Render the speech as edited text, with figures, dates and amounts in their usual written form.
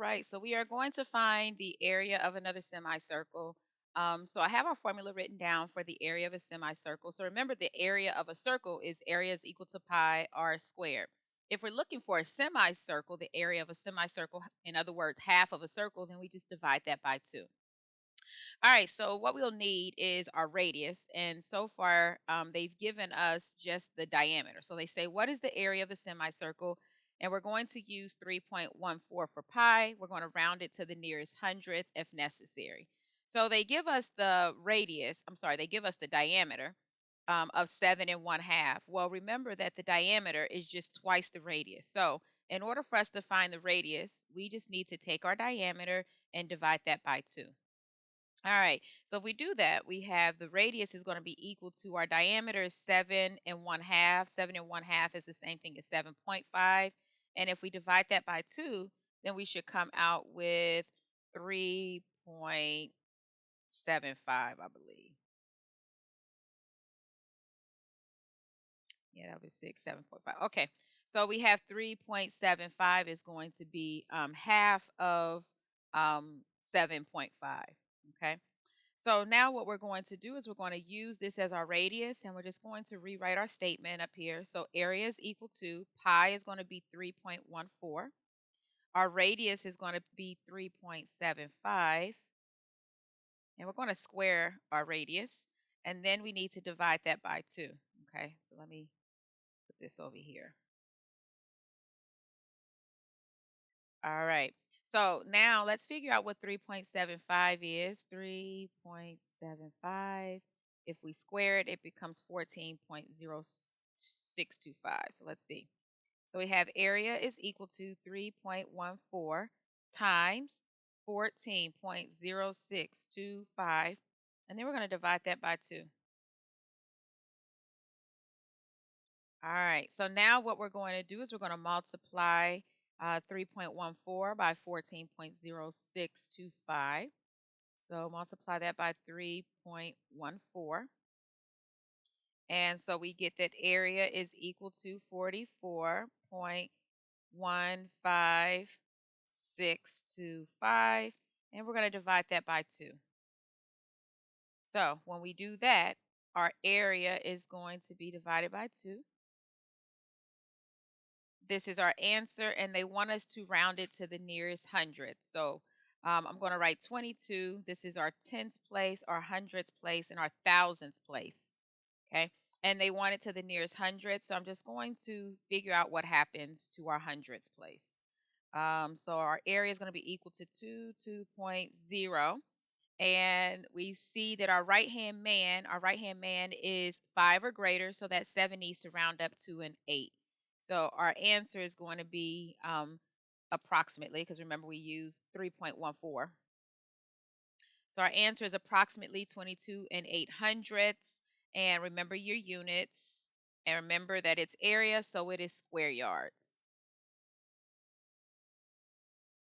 right, so we are going to find the area of another semicircle. So I have our formula written down for the area of a semicircle. So remember, the area of a circle is area is equal to pi r squared. If we're looking for a semicircle, the area of a semicircle, in other words, half of a circle, then we just divide that by 2. All right, so what we'll need is our radius. And so far, they've given us just the diameter. So they say, what is the area of a semicircle? And we're going to use 3.14 for pi. We're going to round it to the nearest hundredth if necessary. So they give us the radius, they give us the diameter of 7 1/2. Well, remember that the diameter is just twice the radius. So in order for us to find the radius, we just need to take our diameter and divide that by 2. All right, so if we do that, we have the radius is going to be equal to our diameter is 7 1/2. 7 1/2 is the same thing as 7.5. And if we divide that by 2, then we should come out with 3.75, I believe. Yeah, that was 6, 7.5. Okay, so we have 3.75 is going to be half of 7.5. Okay. So now what we're going to do is we're going to use this as our radius, and we're just going to rewrite our statement up here. So area is equal to pi is going to be 3.14. Our radius is going to be 3.75. And we're going to square our radius. And then we need to divide that by 2. Okay, so let me put this over here. All right. So now let's figure out what 3.75 is. 3.75. If we square it, it becomes 14.0625. So let's see. So we have area is equal to 3.14 times 14.0625. And then we're going to divide that by 2. All right. So now what we're going to do is we're going to multiply 3.14 by 14.0625. So multiply that by 3.14. And so we get that area is equal to 44.15625. And we're going to divide that by 2. So when we do that, our area is going to be divided by 2. This is our answer, and they want us to round it to the nearest hundredth. So I'm going to write 22. This is our 10th place, our 100th place, and our 1000th place. Okay. And they want it to the nearest hundredth. So I'm just going to figure out what happens to our 100th place. So our area is going to be equal to 2.0. And we see that our right-hand man is 5 or greater. So that 7 needs to round up to an 8. So our answer is going to be approximately, because remember we used 3.14. So our answer is approximately 22 800. And remember your units. And remember that it's area, so it is square yards.